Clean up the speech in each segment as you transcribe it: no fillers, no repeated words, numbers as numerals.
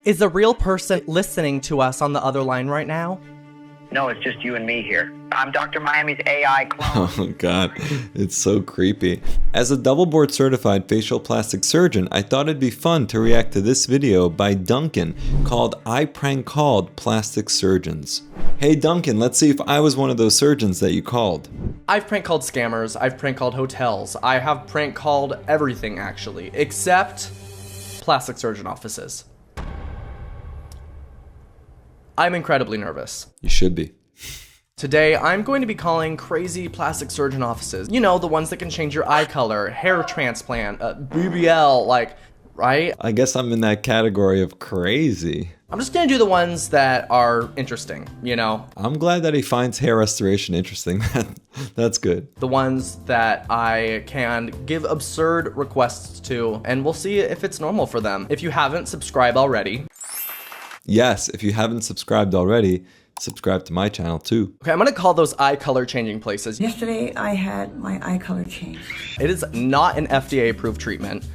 Is a real person listening to us on the other line right now? No, it's just you and me here. I'm Dr. Miami's AI clone. Oh God, it's so creepy. As a double board certified facial plastic surgeon, I thought it'd be fun to react to this video by Duncan called I Prank Called Plastic Surgeons. Hey Duncan, let's see if I was one of those surgeons that you called. I've prank called scammers, I've prank called hotels, I have prank called everything actually, except plastic surgeon offices. I'm incredibly nervous. You should be. Today, I'm going to be calling crazy plastic surgeon offices. You know, the ones that can change your eye color, hair transplant, BBL, like, right? I guess I'm in that category of crazy. I'm just gonna do the ones that are interesting, you know? I'm glad that he finds hair restoration interesting. That's good. The ones that I can give absurd requests to, and we'll see if it's normal for them. If you haven't, subscribe already. Yes, if you haven't subscribed already, subscribe to my channel too. Okay, I'm gonna call those eye color changing places. Yesterday, I had my eye color changed. It is not an FDA approved treatment.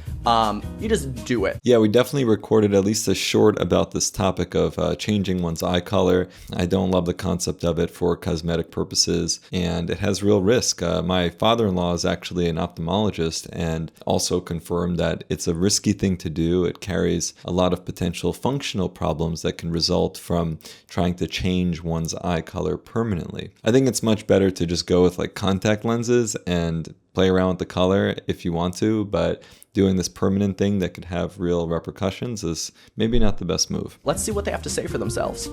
You just do it. Yeah, we definitely recorded at least a short about this topic of changing one's eye color. I don't love the concept of it for cosmetic purposes, and it has real risk. My father-in-law is actually an ophthalmologist and also confirmed that it's a risky thing to do. It carries a lot of potential functional problems that can result from trying to change one's eye color permanently. I think it's much better to just go with like contact lenses and play around with the color if you want to, but doing this permanent thing that could have real repercussions is maybe not the best move. Let's see what they have to say for themselves.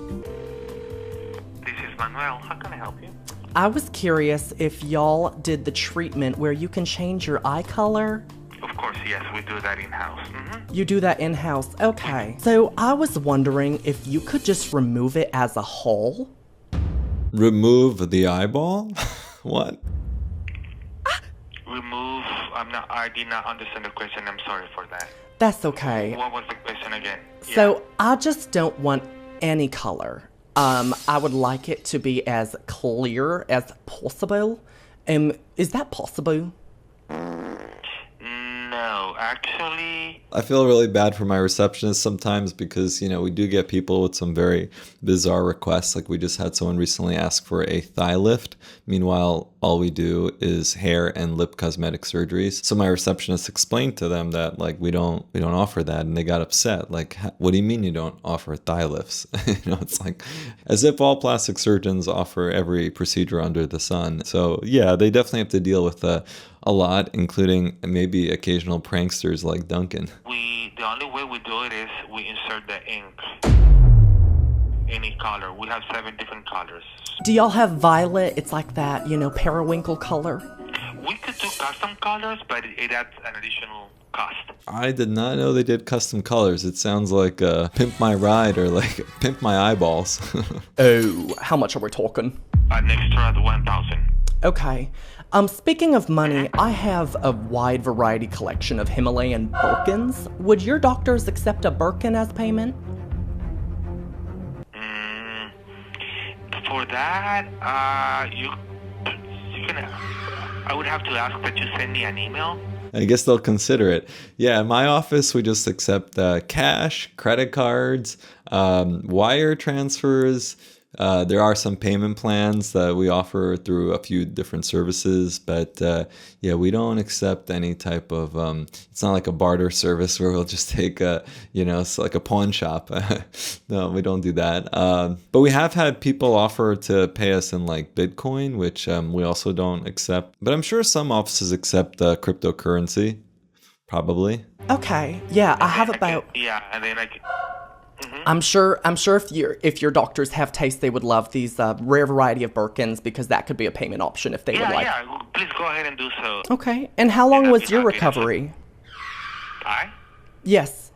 This is Manuel. How can I help you? I was curious if y'all did the treatment where you can change your eye color. Of course, yes, we do that in-house. You do that in-house, okay. So I was wondering if you could just remove it as a whole. Remove the eyeball? What? Remove, I did not understand the question. I'm sorry for that. That's okay. What was the question again? So I just don't want any color. I would like it to be as clear as possible. Is that possible? No, actually... I feel really bad for my receptionist sometimes because, you know, we do get people with some very bizarre requests. Like we just had someone recently ask for a thigh lift. Meanwhile, all we do is hair and lip cosmetic surgeries. So my receptionist explained to them that like we don't offer that, and they got upset. Like, what do you mean you don't offer thigh lifts? You know, it's like as if all plastic surgeons offer every procedure under the sun. So yeah, they definitely have to deal with a lot, including maybe occasional pranksters like Duncan. The only way we do it is we insert the ink. Any color. We have 7 different colors. Do y'all have violet? It's like that, you know, periwinkle color. We could do custom colors, but it adds an additional cost. I did not know they did custom colors. It sounds like Pimp My Ride or like Pimp My Eyeballs. Oh, how much are we talking? An extra 1,000. Okay. Speaking of money, I have a wide variety collection of Himalayan Birkins. Would your doctors accept a Birkin as payment? For that, you can. I would have to ask that you send me an email. I guess they'll consider it. Yeah, in my office, we just accept cash, credit cards, wire transfers. There are some payment plans that we offer through a few different services, but yeah, we don't accept any type of, it's not like a barter service where we'll just take it's like a pawn shop. No, we don't do that. But we have had people offer to pay us in like Bitcoin, which we also don't accept. But I'm sure some offices accept cryptocurrency, probably. Okay, yeah, I have about... Yeah, and then I'm sure if your doctors have taste, they would love these rare variety of Birkins, because that could be a payment option if they would like. Yeah, please go ahead and do so. Okay, and how long was your recovery? Yes.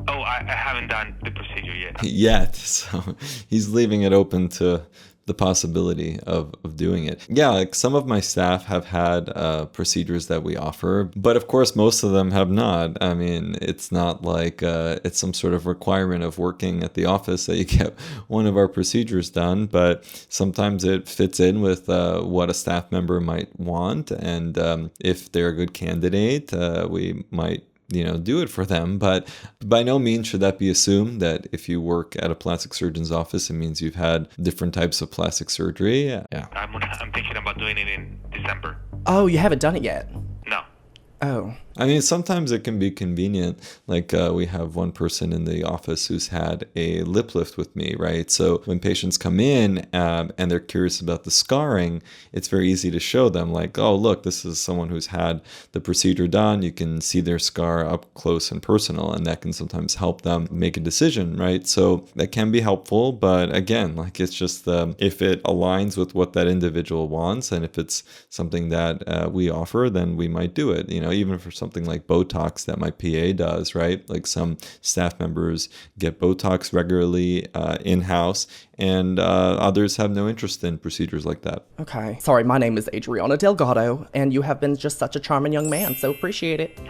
Oh, I haven't done the procedure yet. Yet, so he's leaving it open to the possibility of doing it. Yeah, like some of my staff have had procedures that we offer, but of course most of them have not. I mean, it's not like it's some sort of requirement of working at the office that you get one of our procedures done, but sometimes it fits in with what a staff member might want, and if they're a good candidate, we might do it for them. But by no means should that be assumed that if you work at a plastic surgeon's office, it means you've had different types of plastic surgery. Yeah. I'm thinking about doing it in December. Oh, you haven't done it yet? No. Oh. I mean, sometimes it can be convenient. Like we have one person in the office who's had a lip lift with me, right? So when patients come in and they're curious about the scarring, it's very easy to show them like, oh, look, this is someone who's had the procedure done. You can see their scar up close and personal, and that can sometimes help them make a decision, right? So that can be helpful. But again, like it's just if it aligns with what that individual wants, and if it's something that we offer, then we might do it, even for something like Botox that my PA does, right? Like some staff members get Botox regularly in-house, and others have no interest in procedures like that. Okay. Sorry, my name is Adriana Delgado, and you have been just such a charming young man, so appreciate it.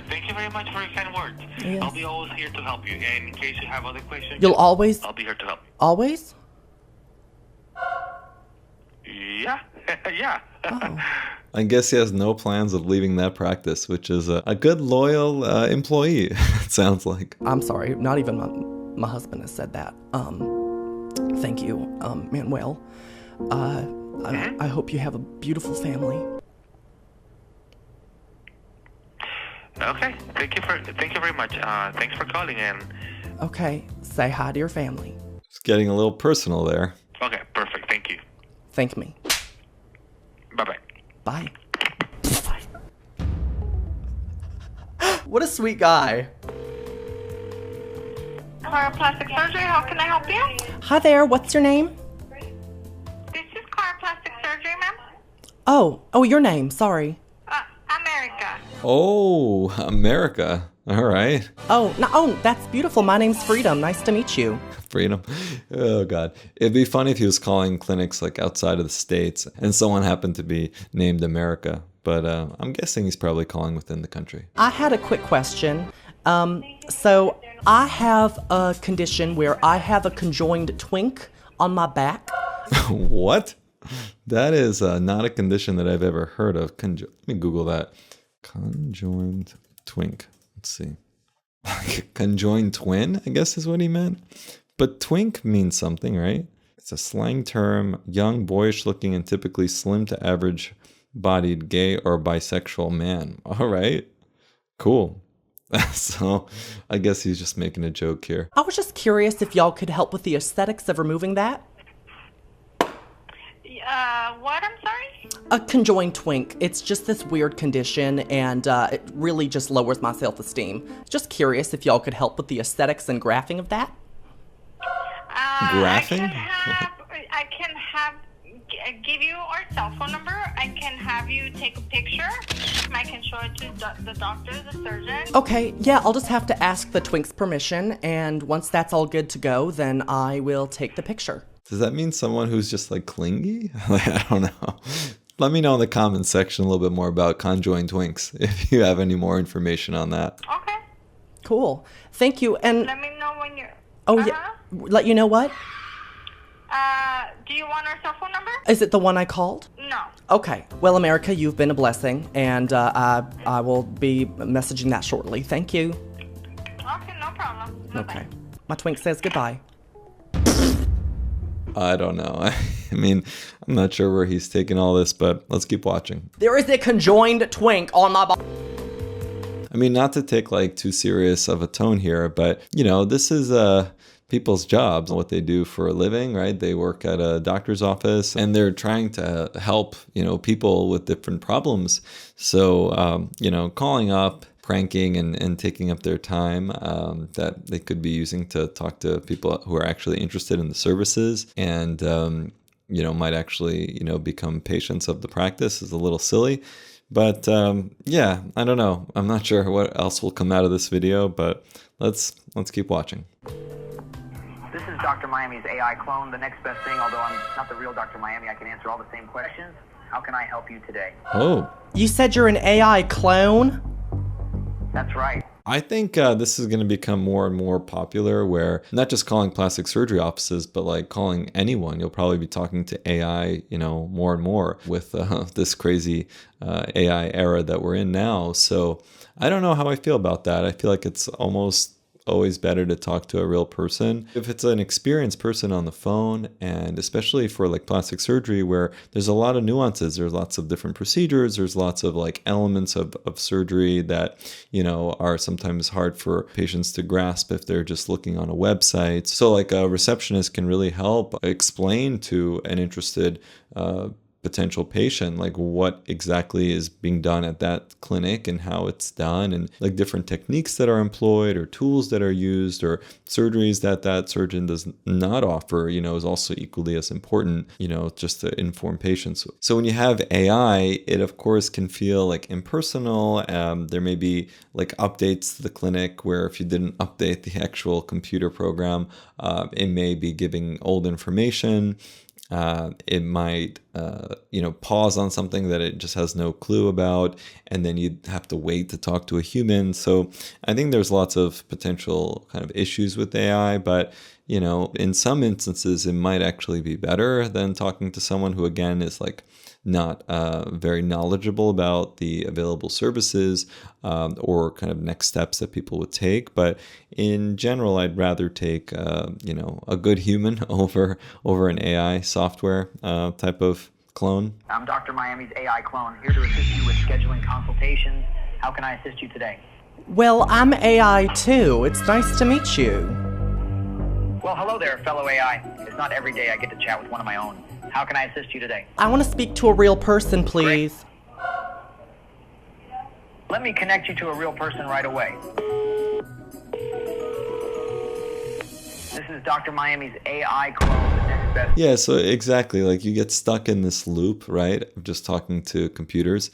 Thank you very much for your kind words. Yes. I'll be always here to help you. And in case you have other questions, You'll always... I'll be here to help you. Always? Yeah. Yeah. Oh. I guess he has no plans of leaving that practice, which is a good, loyal employee, it sounds like. I'm sorry, not even my husband has said that. Thank you, Manuel. I hope you have a beautiful family. Okay. Thank you very much. Thanks for calling in. Okay, say hi to your family. It's getting a little personal there. Okay, perfect. Thank you. Thank me. Bye-bye. Bye. What a sweet guy. Chiropractic surgery, how can I help you? Hi there, what's your name? This is chiropractic surgery, ma'am. Oh, your name, sorry. America. Oh, America. All right. Oh, that's beautiful. My name's Freedom. Nice to meet you. Freedom. Oh, God. It'd be funny if he was calling clinics like outside of the States and someone happened to be named America. But I'm guessing he's probably calling within the country. I had a quick question. So I have a condition where I have a conjoined twink on my back. What? That is not a condition that I've ever heard of. Let me Google that. Conjoined twink. Let's see. Conjoined twin, I guess is what he meant. But twink means something, right? It's a slang term, young, boyish looking, and typically slim to average bodied gay or bisexual man. All right. Cool. So I guess he's just making a joke here. I was just curious if y'all could help with the aesthetics of removing that. What? I'm sorry? A conjoined twink. It's just this weird condition, and it really just lowers my self-esteem. Just curious if y'all could help with the aesthetics and graphing of that. Graphing? I can give you our cell phone number. I can have you take a picture. I can show it to the doctor, the surgeon. Okay, yeah, I'll just have to ask the twink's permission, and once that's all good to go, then I will take the picture. Does that mean someone who's just like clingy? I don't know. Let me know in the comments section a little bit more about conjoined twinks if you have any more information on that. Okay. Cool. Thank you. And Let me know when you're... oh yeah, let you know what? Do you want our cell phone number? Is it the one I called? No. Okay. Well, America, you've been a blessing, and I will be messaging that shortly. Thank you. Okay, no problem. Bye-bye. Okay. My twink says goodbye. I don't know. I mean, I'm not sure where he's taking all this, but let's keep watching. There is a conjoined twink on my body. I mean, not to take like too serious of a tone here, but this is people's jobs, what they do for a living, right? They work at a doctor's office and they're trying to help, people with different problems. So, calling up, pranking and taking up their time that they could be using to talk to people who are actually interested in the services and, might actually, become patients of the practice is a little silly. But yeah, I don't know. I'm not sure what else will come out of this video, but let's keep watching. This is Dr. Miami's AI clone, the next best thing. Although I'm not the real Dr. Miami, I can answer all the same questions. How can I help you today? Oh. You said you're an AI clone? That's right. I think this is going to become more and more popular, where not just calling plastic surgery offices, but like calling anyone. You'll probably be talking to AI, more and more with this crazy AI era that we're in now. So I don't know how I feel about that. I feel like it's almost always better to talk to a real person. If it's an experienced person on the phone, and especially for like plastic surgery where there's a lot of nuances, there's lots of different procedures, there's lots of like elements of surgery that, are sometimes hard for patients to grasp if they're just looking on a website. So like a receptionist can really help explain to an interested potential patient like what exactly is being done at that clinic and how it's done, and like different techniques that are employed or tools that are used or surgeries that surgeon does not offer, is also equally as important, just to inform patients. So when you have AI, it of course can feel like impersonal. There may be like updates to the clinic where if you didn't update the actual computer program, it may be giving old information. It might, pause on something that it just has no clue about, and then you'd have to wait to talk to a human. So I think there's lots of potential kind of issues with AI, but, in some instances, it might actually be better than talking to someone who, again, is like not very knowledgeable about the available services or kind of next steps that people would take. But in general, I'd rather take a good human over an AI software type of clone. I'm Dr. Miami's AI clone, here to assist you with scheduling consultations. How can I assist you today? Well, I'm AI too. It's nice to meet you. Well, hello there, fellow AI. It's not every day I get to chat with one of my own. How can I assist you today? I want to speak to a real person, please. Let me connect you to a real person right away. This is Dr. Miami's AI clone, the next best. Yeah, so exactly. Like you get stuck in this loop, right, of just talking to computers.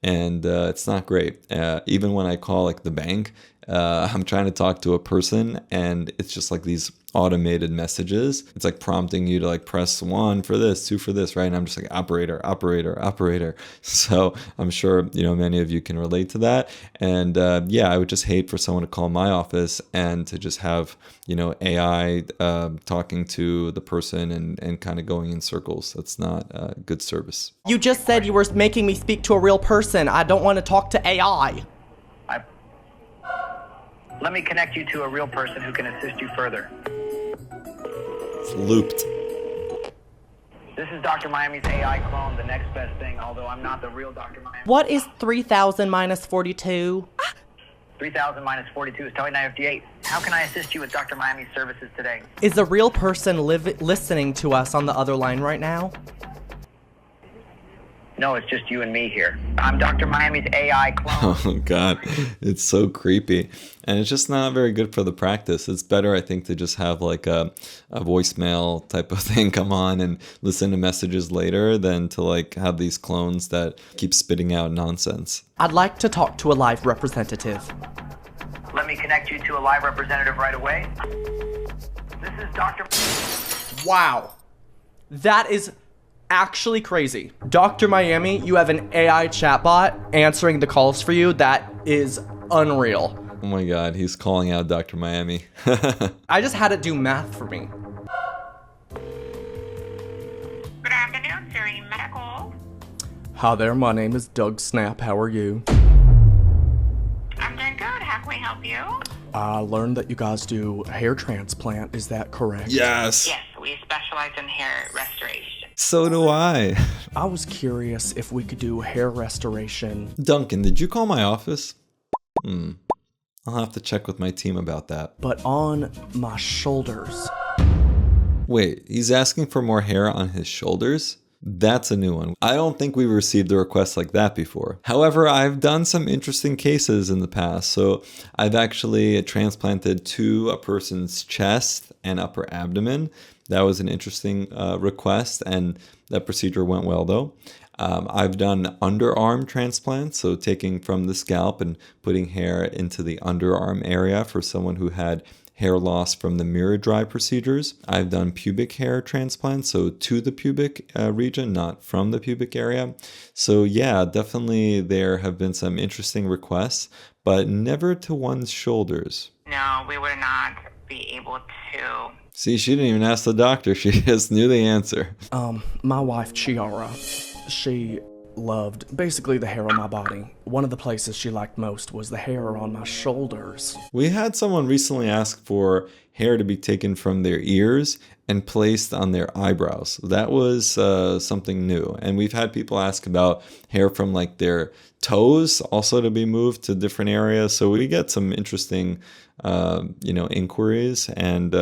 And it's not great. Even when I call like the bank, I'm trying to talk to a person, and it's just like these automated messages. It's like prompting you to like press 1 for this, 2 for this, right? And I'm just like operator. So I'm sure, many of you can relate to that. And I would just hate for someone to call my office and to just have, AI talking to the person and kind of going in circles. That's not good service. You just said you were making me speak to a real person. I don't want to talk to AI. Let me connect you to a real person who can assist you further. It's looped. This is Dr. Miami's AI clone, the next best thing, although I'm not the real Dr. Miami. What is 3,000 minus 42? 3,000 minus 42 is totally 958. How can I assist you with Dr. Miami's services today? Is a real person listening to us on the other line right now? No, it's just you and me here. I'm Dr. Miami's AI clone. Oh, God. It's so creepy. And it's just not very good for the practice. It's better, I think, to just have like a voicemail type of thing come on and listen to messages later than to like have these clones that keep spitting out nonsense. I'd like to talk to a live representative. Let me connect you to a live representative right away. This is Dr. Wow. That is actually crazy. Dr. Miami, you have an AI chatbot answering the calls for you. That is unreal. Oh my God, he's calling out Dr. Miami. I just had it do math for me. Good afternoon, Siri Medical. Hi there, my name is Doug Snap. How are you? I'm doing good. How can we help you? I learned that you guys do hair transplant. Is that correct? Yes. Yes, we specialize in hair restoration. So do I. I was curious if we could do hair restoration. Duncan, did you call my office? I'll have to check with my team about that. But on my shoulders. Wait, he's asking for more hair on his shoulders? That's a new one. I don't think we've received a request like that before. However, I've done some interesting cases in the past. So I've actually transplanted to a person's chest and upper abdomen. That was an interesting request, and that procedure went well though. I've done underarm transplants, so taking from the scalp and putting hair into the underarm area for someone who had hair loss from the mirror dry procedures. I've done pubic hair transplants, so to the pubic region, not from the pubic area. So yeah, definitely there have been some interesting requests, but never to one's shoulders. No, we would not be able to. See, she didn't even ask the doctor. She just knew the answer. My wife, Chiara, she loved basically the hair on my body. One of the places she liked most was the hair on my shoulders. We had someone recently ask for hair to be taken from their ears and placed on their eyebrows. That was something new. And we've had people ask about hair from like their toes also to be moved to different areas. So we get some interesting, inquiries, and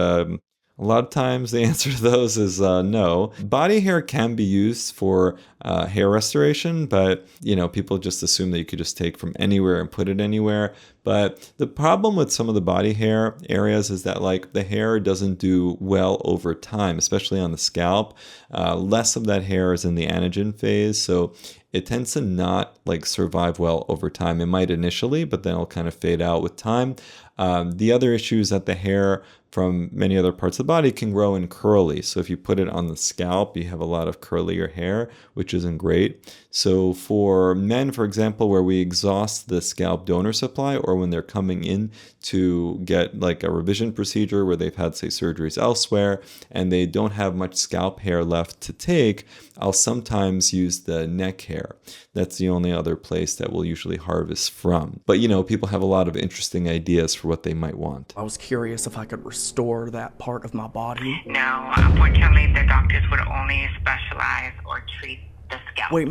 a lot of times the answer to those is no. Body hair can be used for hair restoration, but people just assume that you could just take from anywhere and put it anywhere. But the problem with some of the body hair areas is that like the hair doesn't do well over time, especially on the scalp. Less of that hair is in the anagen phase, so it tends to not like survive well over time. It might initially, but then it'll kind of fade out with time. The other issue is that the hair from many other parts of the body can grow in curly. So if you put it on the scalp, you have a lot of curlier hair, which isn't great. So for men, for example, where we exhaust the scalp donor supply, or when they're coming in to get like a revision procedure where they've had, say, surgeries elsewhere, and they don't have much scalp hair left to take, I'll sometimes use the neck hair. That's the only other place that we'll usually harvest from. But people have a lot of interesting ideas for what they might want. I was curious if I could restore that part of my body. No, unfortunately, the doctors would only specialize or treat the scalp. Wait,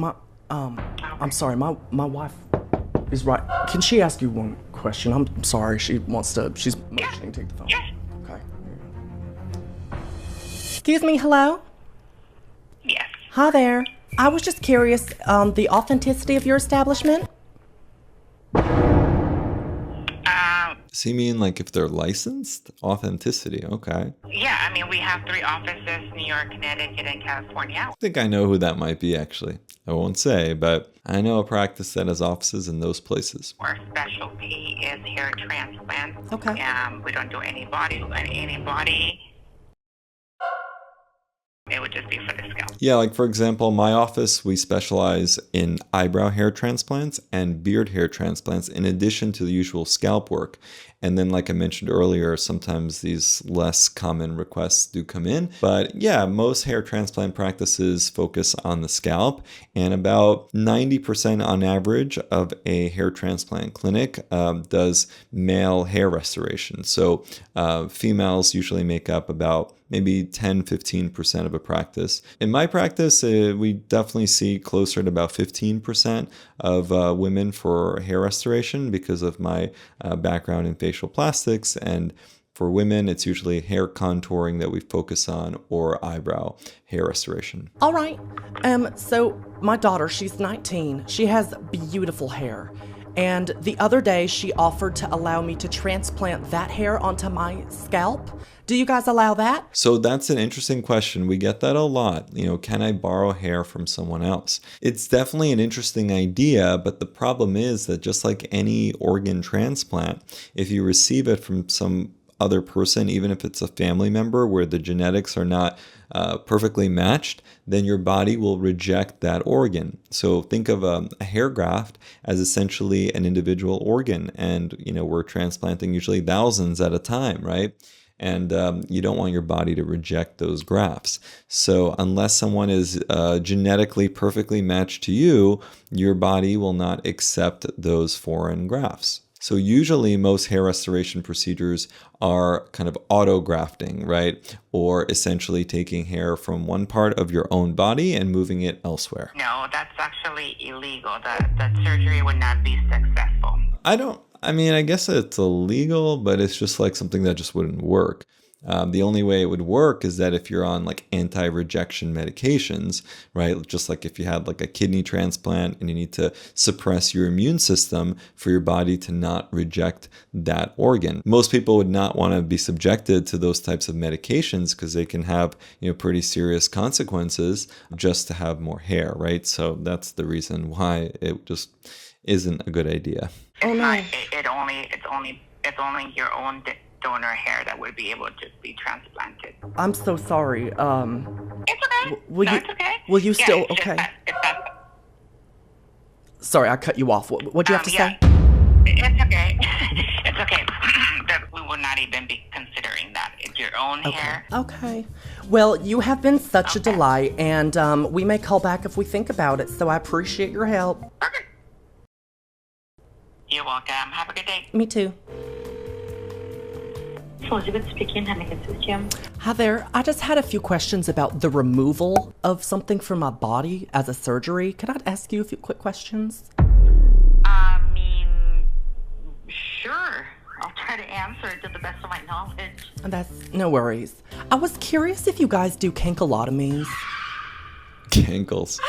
I'm sorry, my wife is right. Can she ask you one question? I'm sorry, she's motioning to take the phone. Yes. Okay. Excuse me, hello? Yes. Hi there. I was just curious on the authenticity of your establishment. So you mean like if they're licensed? Authenticity, okay. Yeah, we have 3 offices, New York, Connecticut, and California. I think I know who that might be, actually. I won't say, but I know a practice that has offices in those places. Our specialty is hair transplant. Okay. We don't do any body. It would just be for the scalp. Yeah, like for example, my office, we specialize in eyebrow hair transplants and beard hair transplants in addition to the usual scalp work. And then, like I mentioned earlier, sometimes these less common requests do come in. But yeah, most hair transplant practices focus on the scalp, and about 90% on average of a hair transplant clinic does male hair restoration. So females usually make up about maybe 10-15% of a practice. In my practice, we definitely see closer to about 15% of women for hair restoration because of my background in facial plastics. And for women, it's usually hair contouring that we focus on, or eyebrow hair restoration. All right. So my daughter, she's 19. She has beautiful hair. And the other day, she offered to allow me to transplant that hair onto my scalp. Do you guys allow that? So that's an interesting question. We get that a lot. Can I borrow hair from someone else? It's definitely an interesting idea, but the problem is that just like any organ transplant, if you receive it from some other person, even if it's a family member where the genetics are not perfectly matched, then your body will reject that organ. So think of a hair graft as essentially an individual organ, and we're transplanting usually thousands at a time, right? And you don't want your body to reject those grafts. So unless someone is genetically perfectly matched to you, your body will not accept those foreign grafts. So usually most hair restoration procedures are kind of autografting, right? Or essentially taking hair from one part of your own body and moving it elsewhere. No, that's actually illegal. The surgery would not be successful. I guess it's illegal, but it's just like something that just wouldn't work. The only way it would work is that if you're on like anti-rejection medications, right? Just like if you had like a kidney transplant and you need to suppress your immune system for your body to not reject that organ. Most people would not want to be subjected to those types of medications because they can have, pretty serious consequences just to have more hair, right? So that's the reason why it just isn't a good idea. Oh no. It's only your own donor hair that would be able to be transplanted. I'm so sorry. It's okay. It's okay. Will you Yeah, still, it's just okay. that- it's that- Sorry, I cut you off. What'd you have to yeah. say? It's okay. It's okay. That we will not even be considering that. It's your own hair. Okay. Well, you have been such a delight, and we may call back if we think about it, so I appreciate your help. Perfect. You're welcome. Have a good day. Me too. Elizabeth speaking. How may I assist you? Hi there. I just had a few questions about the removal of something from my body as a surgery. Could I ask you a few quick questions? I mean, sure. I'll try to answer it to the best of my knowledge. That's no worries. I was curious if you guys do cankelotomies. Cankles.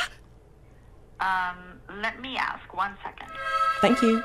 Let me ask. 1 second. Thank you.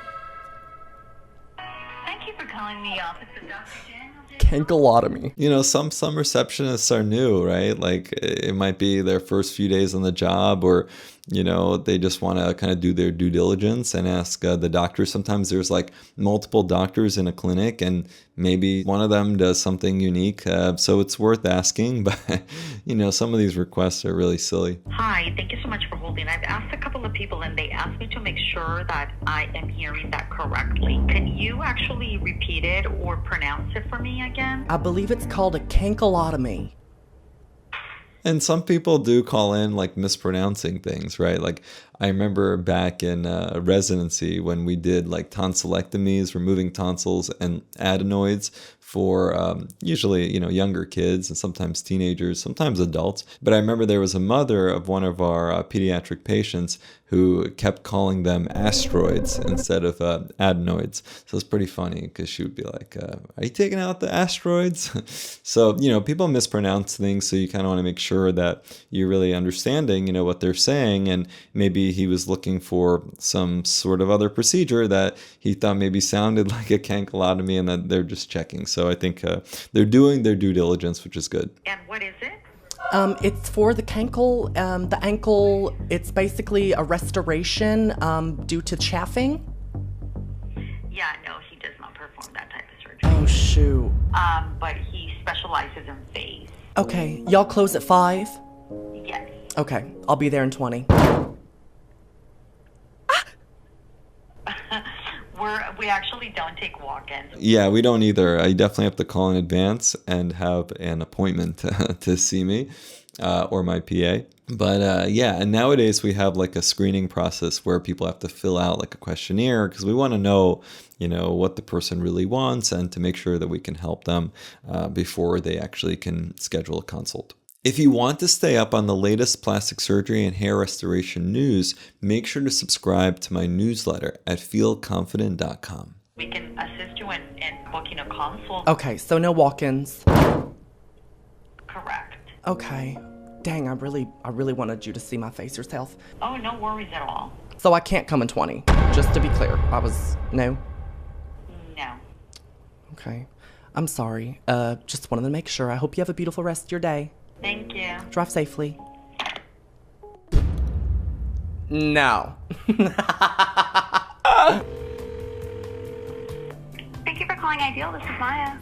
Thank you for calling the office of Dr. Daniel. Cankelotomy. You know, some receptionists are new, right? Like it might be their first few days on the job, or you know, they just want to kind of do their due diligence and ask the doctor. Sometimes there's like multiple doctors in a clinic, and maybe one of them does something unique. So it's worth asking. But you know, some of these requests are really silly. Hi, thank you so much for holding. I've asked a couple of people and they asked me to make sure that I am hearing that correctly. Can you actually repeat it or pronounce it for me again? I believe it's called a cankelotomy. And some people do call in like mispronouncing things, right? Like I remember back in residency when we did like tonsillectomies, removing tonsils and adenoids for usually, you know, younger kids and sometimes teenagers, sometimes adults. But I remember there was a mother of one of our pediatric patients who kept calling them asteroids instead of adenoids. So it's pretty funny because she would be like, are you taking out the asteroids? So, you know, people mispronounce things. So you kind of want to make sure that you're really understanding, you know, what they're saying. And maybe he was looking for some sort of other procedure that he thought maybe sounded like a cankelotomy, and that they're just checking. So I think they're doing their due diligence, which is good. And what is it? It's for the the ankle. It's basically a restoration due to chafing. Yeah, no, he does not perform that type of surgery. Oh, shoot. But he specializes in face. Okay, y'all close at 5? Yes. Okay, I'll be there in 20. We actually don't take walk-ins. Yeah, we don't either. I definitely have to call in advance and have an appointment to see me or my PA. But yeah, and nowadays we have like a screening process where people have to fill out like a questionnaire because we want to know, you know, what the person really wants and to make sure that we can help them before they actually can schedule a consult. If you want to stay up on the latest plastic surgery and hair restoration news, make sure to subscribe to my newsletter at feelconfident.com. We can assist you in booking a consult. Okay, so no walk-ins. Correct. Okay. Dang, I really wanted you to see my face yourself. Oh, no worries at all. So I can't come in 20. Just to be clear, no? No. Okay. I'm sorry. Just wanted to make sure. I hope you have a beautiful rest of your day. Thank you. Drive safely. No. Thank you for calling Ideal. This is Maya.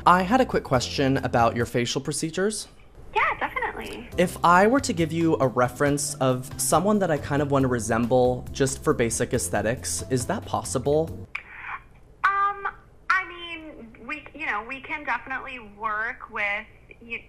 I had a quick question about your facial procedures. Yeah, definitely. If I were to give you a reference of someone that I kind of want to resemble just for basic aesthetics, is that possible? I mean, we can definitely work with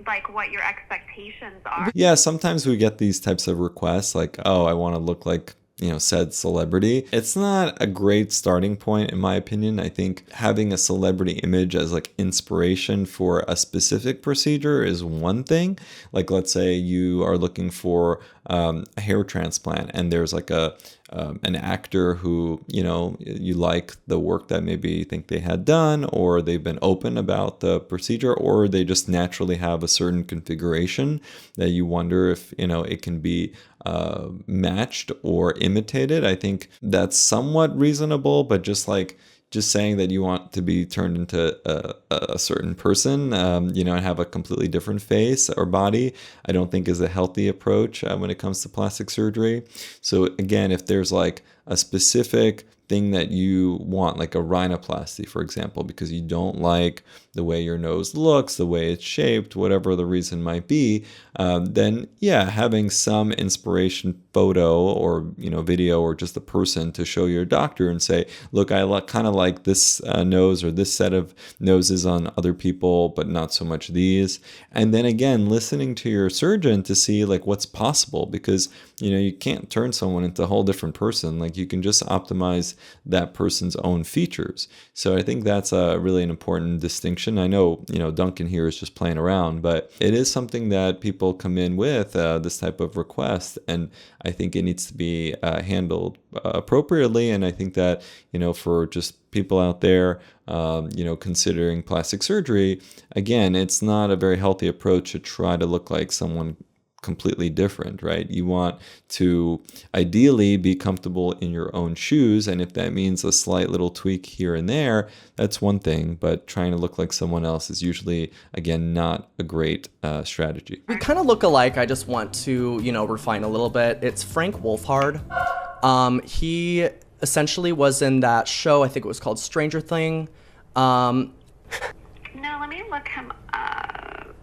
like what your expectations are. Yeah, sometimes we get these types of requests like, oh, I want to look like, you know, said celebrity. It's not a great starting point, in my opinion. I think having a celebrity image as like inspiration for a specific procedure is one thing. Like, let's say you are looking for a hair transplant and there's like an actor who, you know, you like the work that maybe you think they had done, or they've been open about the procedure, or they just naturally have a certain configuration that you wonder if, you know, it can be matched or imitated. I think that's somewhat reasonable, but just saying that you want to be turned into a certain person, you know, and have a completely different face or body, I don't think is a healthy approach when it comes to plastic surgery. So again, if there's like a specific thing that you want, like a rhinoplasty, for example, because you don't like the way your nose looks, the way it's shaped, whatever the reason might be, then yeah, having some inspiration photo or video or just a person to show your doctor and say, look, I kind of like this nose or this set of noses on other people, but not so much these. And then again, listening to your surgeon to see like what's possible, because you can't turn someone into a whole different person. Like you can just optimize that person's own features. So I think that's really an important distinction. I know, Duncan here is just playing around, but it is something that people come in with, this type of request. And I think it needs to be handled appropriately. And I think that, for just people out there, considering plastic surgery, again, it's not a very healthy approach to try to look like someone completely different, right? You want to ideally be comfortable in your own shoes, and if that means a slight little tweak here and there, that's one thing, but trying to look like someone else is usually, again, not a great strategy. We kind of look alike. I just want to, refine a little bit. It's Frank Wolfhard. He essentially was in that show, I think it was called Stranger Thing. No, let me look him up.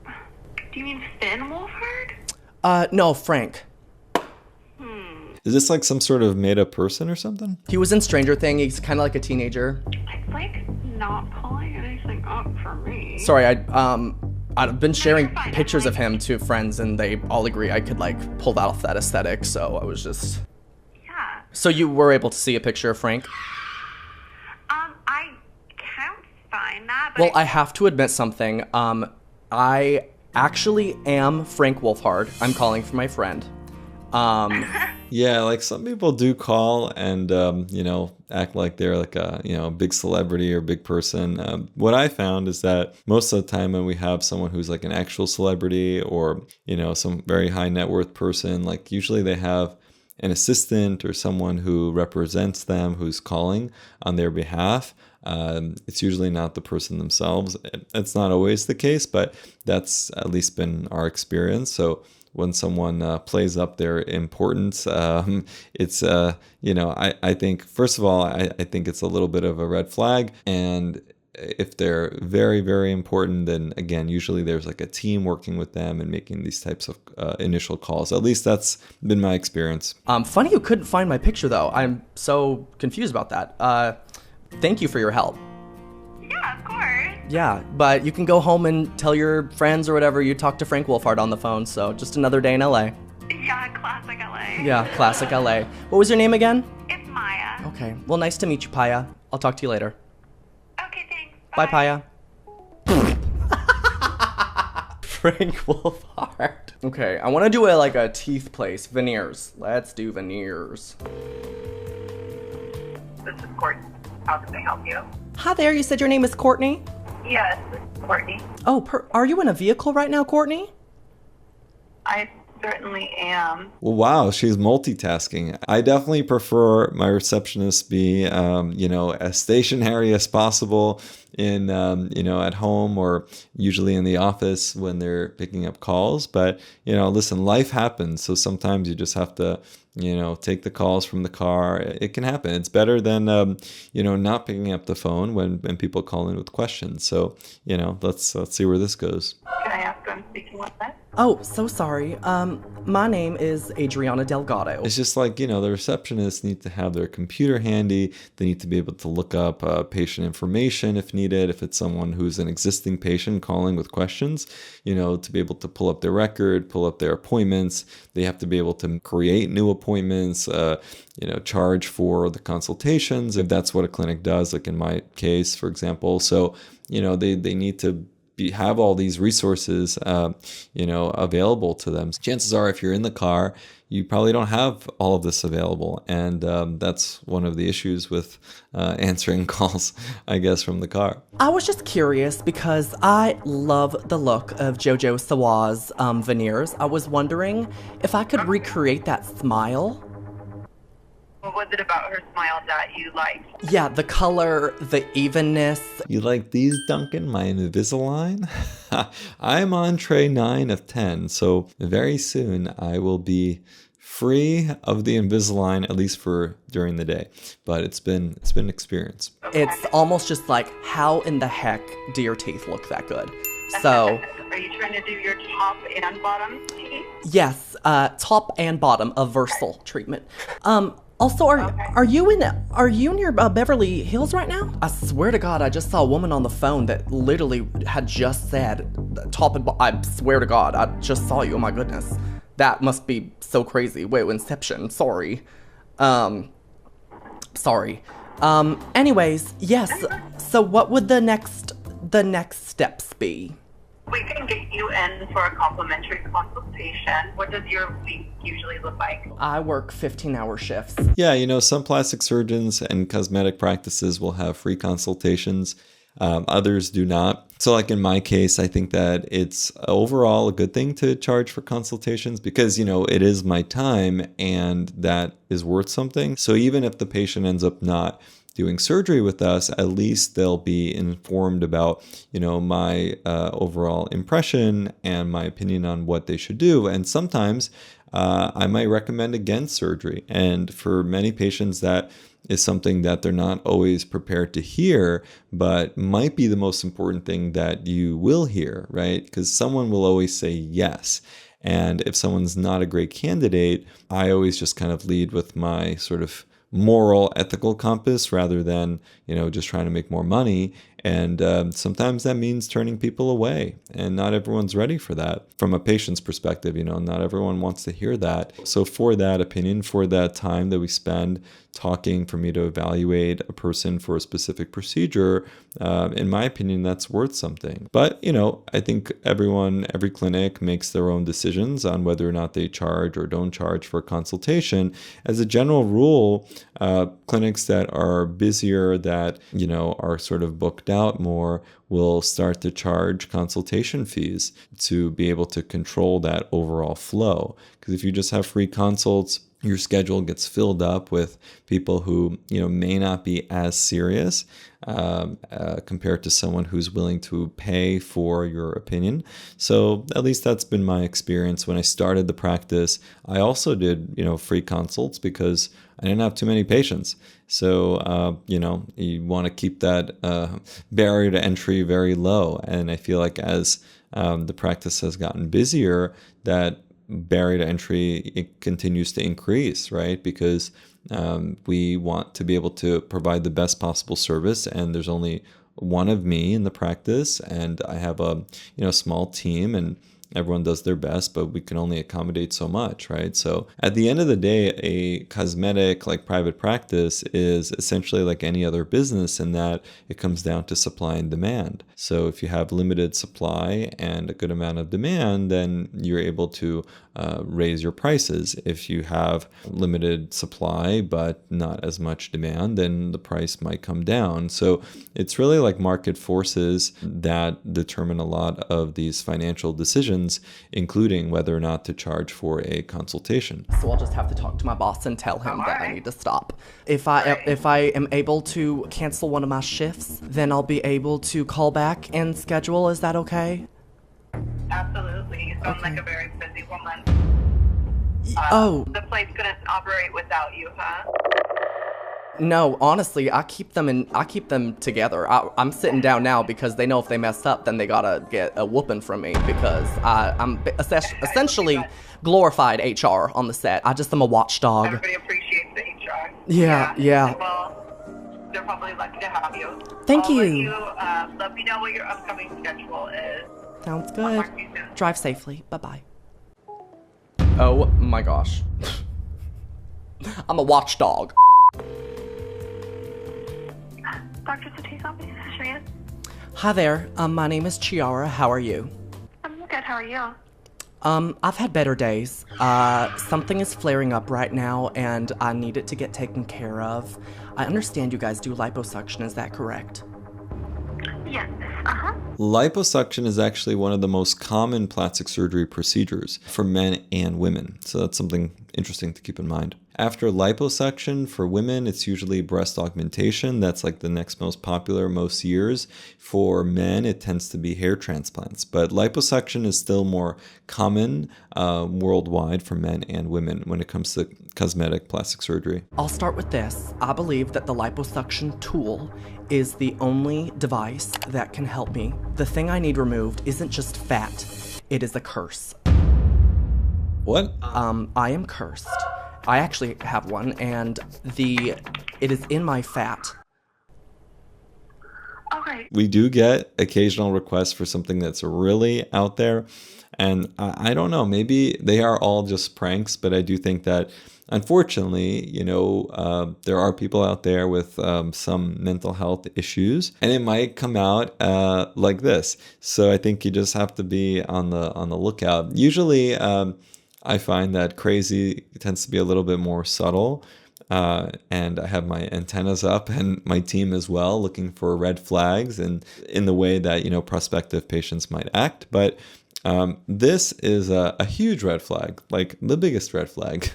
Do you mean Finn Wolfhard? No, Frank. Is this like some sort of made-up person or something? He was in Stranger Thing. He's kind of like a teenager. It's like not pulling anything up for me. Sorry, I've been sharing pictures of him to friends, and they all agree I could like pull that off that aesthetic. So I was just. Yeah. So you were able to see a picture of Frank? I can't find that. But Well, I have to admit something. I actually am Frank Wolfhard. I'm calling for my friend. Yeah, like some people do call and, act like they're like a, big celebrity or big person. What I found is that most of the time when we have someone who's like an actual celebrity or, some very high net worth person, like usually they have an assistant or someone who represents them who's calling on their behalf. It's usually not the person themselves. It's not always the case, but that's at least been our experience. So when someone plays up their importance, it's, I think, first of all, I think it's a little bit of a red flag. And if they're very, very important, then again, usually there's like a team working with them and making these types of initial calls. At least that's been my experience. Funny you couldn't find my picture, though. I'm so confused about that. Thank you for your help. yeah, of course. Yeah, but you can go home and tell your friends or whatever you talked to Frank Wolfhard on the phone, so just another day in LA. Yeah, classic LA. Yeah, classic LA. What was your name again? It's Maya. Okay, well, nice to meet you, Paya. I'll talk to you later. Okay, thanks. Bye, Paya. Frank Wolfhard. Okay, I want to do a teeth place. Veneers. Let's do veneers. This is Courtney. How can I help you? Hi there, you said your name is Courtney? Yes, this is Courtney. Oh, are you in a vehicle right now, Courtney? I certainly am. Well, wow, she's multitasking. I definitely prefer my receptionist be, as stationary as possible in, at home or usually in the office when they're picking up calls. But, listen, life happens. So sometimes you just have to, take the calls from the car. It can happen. It's better than, not picking up the phone when people call in with questions. So, let's see where this goes. Can I ask who I'm speaking with then? Oh, so sorry. My name is Adriana Delgado. It's just like, the receptionists need to have their computer handy. They need to be able to look up patient information if needed. If it's someone who's an existing patient calling with questions, to be able to pull up their record, pull up their appointments. They have to be able to create new appointments, charge for the consultations, if that's what a clinic does, like in my case, for example. So, they need to have all these resources, available to them. Chances are, if you're in the car, you probably don't have all of this available. And that's one of the issues with answering calls, I guess, from the car. I was just curious because I love the look of Jojo Siwa's veneers. I was wondering if I could recreate that smile. What was it about her smile that you liked? Yeah, the color, the evenness. You like these, Duncan, my Invisalign? I'm on tray 9 of 10, so very soon I will be free of the Invisalign, at least for during the day. But it's been an experience. It's almost just like, how in the heck do your teeth look that good? So, Are you trying to do your top and bottom teeth? yes, top and bottom, a versal treatment. Also, are you near Beverly Hills right now? I swear to God, I just saw a woman on the phone that literally had just said top and I swear to God, I just saw you. Oh my goodness. That must be so crazy. Wait, Inception. Sorry. Sorry. Anyways, yes. So what would the next steps be? We can get you in for a complimentary consultation. What does your week usually look like? I work 15-hour shifts. Yeah, some plastic surgeons and cosmetic practices will have free consultations. Others do not. So like in my case, I think that it's overall a good thing to charge for consultations because, it is my time and that is worth something. So even if the patient ends up not doing surgery with us, at least they'll be informed about, my overall impression and my opinion on what they should do. And sometimes I might recommend against surgery. And for many patients, that is something that they're not always prepared to hear, but might be the most important thing that you will hear, right? Because someone will always say yes. And if someone's not a great candidate, I always just kind of lead with my sort of moral, ethical compass rather than, just trying to make more money. And sometimes that means turning people away. And not everyone's ready for that. From a patient's perspective, not everyone wants to hear that. So for that opinion, for that time that we spend talking for me to evaluate a person for a specific procedure, in my opinion, that's worth something. But, I think every clinic makes their own decisions on whether or not they charge or don't charge for a consultation. As a general rule, clinics that are busier, that, are sort of booked out more, will start to charge consultation fees to be able to control that overall flow. Because if you just have free consults, your schedule gets filled up with people who, may not be as serious compared to someone who's willing to pay for your opinion. So at least that's been my experience. When I started the practice, I also did, free consults because I didn't have too many patients. So, you want to keep that barrier to entry very low. And I feel like as the practice has gotten busier, that barrier to entry, it continues to increase, right? Because we want to be able to provide the best possible service, and there's only one of me in the practice, and I have a small team, and everyone does their best, but we can only accommodate so much, right? So at the end of the day, a cosmetic like private practice is essentially like any other business in that it comes down to supply and demand. So if you have limited supply and a good amount of demand, then you're able to raise your prices. If you have limited supply but not as much demand, then the price might come down. So it's really like market forces that determine a lot of these financial decisions, including whether or not to charge for a consultation. So I'll just have to talk to my boss and tell him that I need to stop. If I am able to cancel one of my shifts, then I'll be able to call back and schedule. Is that okay? Absolutely. You sound like a very busy woman. The place couldn't operate without you, huh? No, honestly, I keep them together. I'm sitting down now because they know if they mess up, then they gotta get a whooping from me because I'm essentially glorified HR on the set. I just am a watchdog. Everybody appreciates the HR. Yeah. Well, they're probably lucky to have you. Thank you. Let me know what your upcoming schedule is. Sounds good. Drive safely. Bye-bye. Oh my gosh. I'm a watchdog. Dr. Satie's office, Cheyenne. Hi there. My name is Chiara. How are you? I'm good. How are you? I've had better days. Something is flaring up right now, and I need it to get taken care of. I understand you guys do liposuction. Is that correct? Yes. Liposuction is actually one of the most common plastic surgery procedures for men and women. So that's something interesting to keep in mind. After liposuction for women, it's usually breast augmentation. That's like the next most popular most years. For men, it tends to be hair transplants. But liposuction is still more common worldwide for men and women when it comes to cosmetic plastic surgery. I'll start with this. I believe that the liposuction tool is the only device that can help me. The thing I need removed isn't just fat, it is a curse. What? I am cursed. I actually have one, and it is in my fat. Okay. We do get occasional requests for something that's really out there. And I don't know, maybe they are all just pranks, but I do think that unfortunately, there are people out there with some mental health issues, and it might come out like this. So I think you just have to be on the lookout. Usually, I find that crazy tends to be a little bit more subtle. And I have my antennas up and my team as well, looking for red flags and in the way that, prospective patients might act. But this is a huge red flag, like the biggest red flag.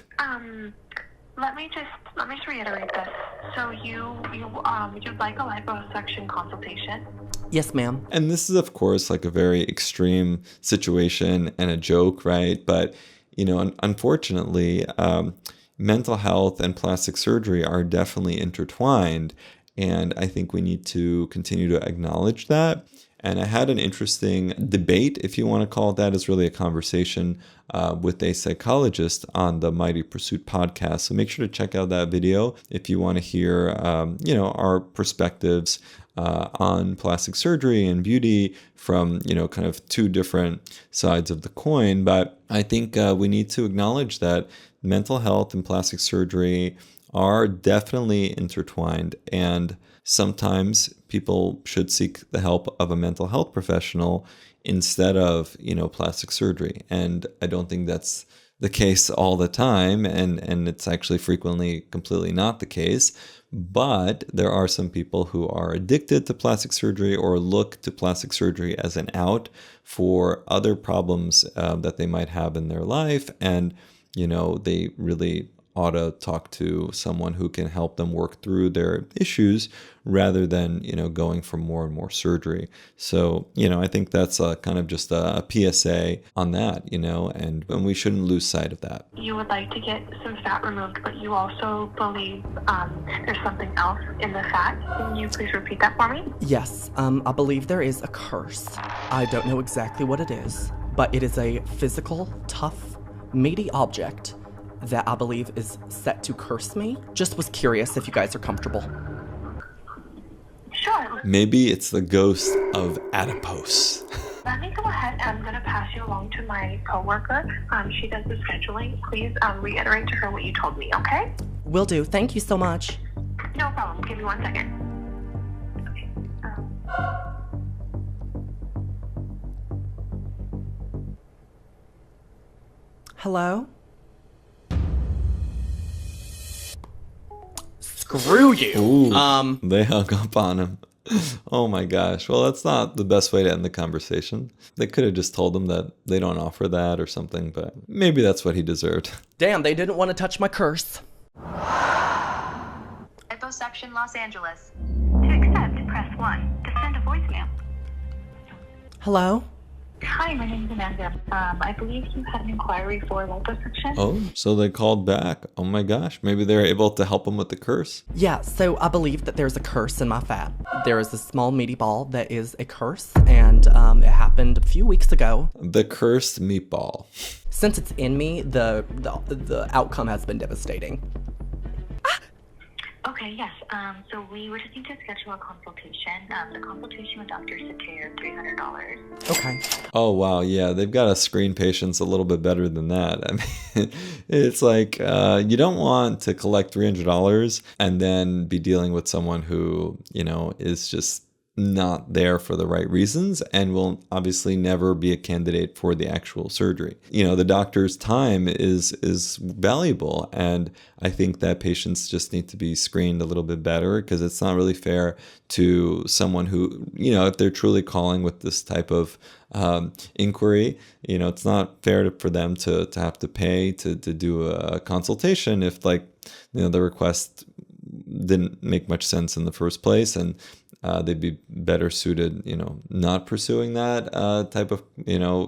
Let me just reiterate this. So you'd like a liposuction consultation? Yes, ma'am. And this is, of course, like a very extreme situation and a joke, right? But, unfortunately, mental health and plastic surgery are definitely intertwined. And I think we need to continue to acknowledge that. And I had an interesting debate, if you want to call it that. It's really a conversation with a psychologist on the Mighty Pursuit podcast. So make sure to check out that video if you want to hear, our perspectives on plastic surgery and beauty from, kind of two different sides of the coin. But I think we need to acknowledge that mental health and plastic surgery are definitely intertwined, and sometimes people should seek the help of a mental health professional instead of, plastic surgery. And I don't think that's the case all the time, and it's actually frequently completely not the case. But there are some people who are addicted to plastic surgery or look to plastic surgery as an out for other problems that they might have in their life. And, they really ought to talk to someone who can help them work through their issues rather than, going for more and more surgery. So, I think that's kind of just a PSA on that, and we shouldn't lose sight of that. You would like to get some fat removed, but you also believe there's something else in the fat. Can you please repeat that for me? Yes, I believe there is a curse. I don't know exactly what it is, but it is a physical, tough, meaty object that I believe is set to curse me. Just was curious if you guys are comfortable. Sure. Maybe it's the ghost of adipose. Let me go ahead. I'm going to pass you along to my coworker. She does the scheduling. Please reiterate to her what you told me, okay? Will do. Thank you so much. No problem. Give me 1 second. Okay. Hello? Screw you. Ooh, they hung up on him. Oh my gosh. Well, that's not the best way to end the conversation. They could have just told him that they don't offer that or something, but maybe that's what he deserved. Damn, they didn't want to touch my curse. Liposuction, Los Angeles. To accept, press 1. To send a voicemail. Hello? Hi, my name is Amanda. I believe you had an inquiry for liposuction. Oh, so they called back. Oh my gosh. Maybe they're able to help him with the curse. Yeah, so I believe that there's a curse in my fat. There is a small meaty ball that is a curse, and it happened a few weeks ago. The cursed meatball. Since it's in me, the outcome has been devastating. Okay, yes. So we would just need to schedule a consultation. The consultation with Dr. Satire, $300. Okay. Oh, wow. Yeah, they've got to screen patients a little bit better than that. I mean, it's like you don't want to collect $300 and then be dealing with someone who, is just not there for the right reasons and will obviously never be a candidate for the actual surgery. The doctor's time is valuable, and I think that patients just need to be screened a little bit better, because it's not really fair to someone who, if they're truly calling with this type of inquiry, it's not fair for them to have to pay to do a consultation if the request didn't make much sense in the first place, and they'd be better suited, not pursuing that type of,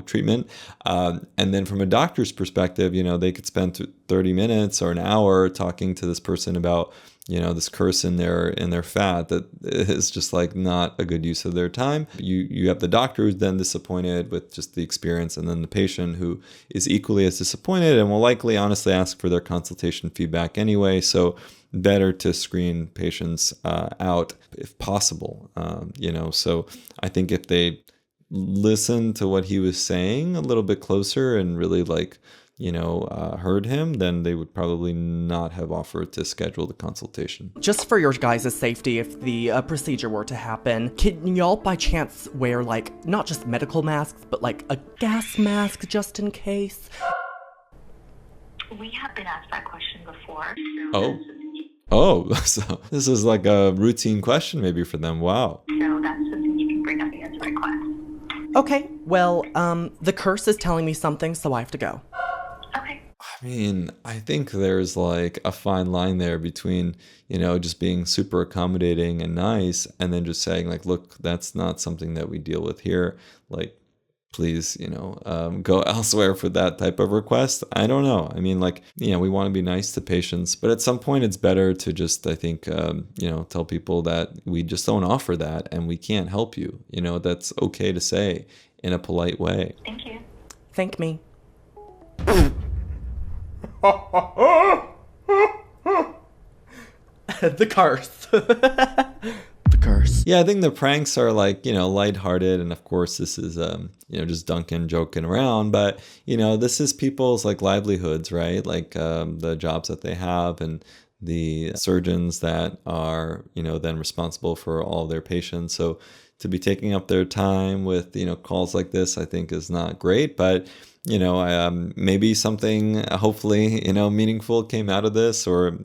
treatment. And then from a doctor's perspective, they could spend 30 minutes or an hour talking to this person about, this curse in their fat that is just not a good use of their time. You have the doctor who's then disappointed with just the experience, and then the patient who is equally as disappointed and will likely honestly ask for their consultation feedback anyway. So better to screen patients out if possible. So I think if they listen to what he was saying a little bit closer and really heard him, then they would probably not have offered to schedule the consultation. Just for your guys' safety, if the procedure were to happen, can y'all by chance wear not just medical masks, but a gas mask just in case? We have been asked that question before. Oh, so this is a routine question maybe for them. Wow. So that's something you can bring up as a request. Okay, well, the curse is telling me something, so I have to go. Okay. I mean, I think there's a fine line there between, just being super accommodating and nice, and then just saying look, that's not something that we deal with here. Please, go elsewhere for that type of request. I don't know. I mean, we want to be nice to patients, but at some point it's better to just, I think, tell people that we just don't offer that and we can't help you. That's okay to say in a polite way. Thank you. Thank me. The curse. Curse. Yeah, I think the pranks are lighthearted, and of course this is just Duncan joking around, but this is people's livelihoods, right? The jobs that they have, and the surgeons that are then responsible for all their patients. So to be taking up their time with calls like this, I think is not great, but maybe something hopefully meaningful came out of this, or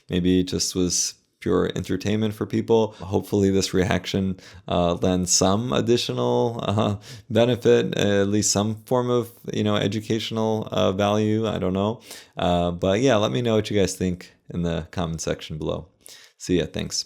maybe it just was pure entertainment for people. Hopefully this reaction lends some additional benefit, at least some form of educational value. I don't know, but yeah, let me know what you guys think in the comment section below. See ya. Thanks.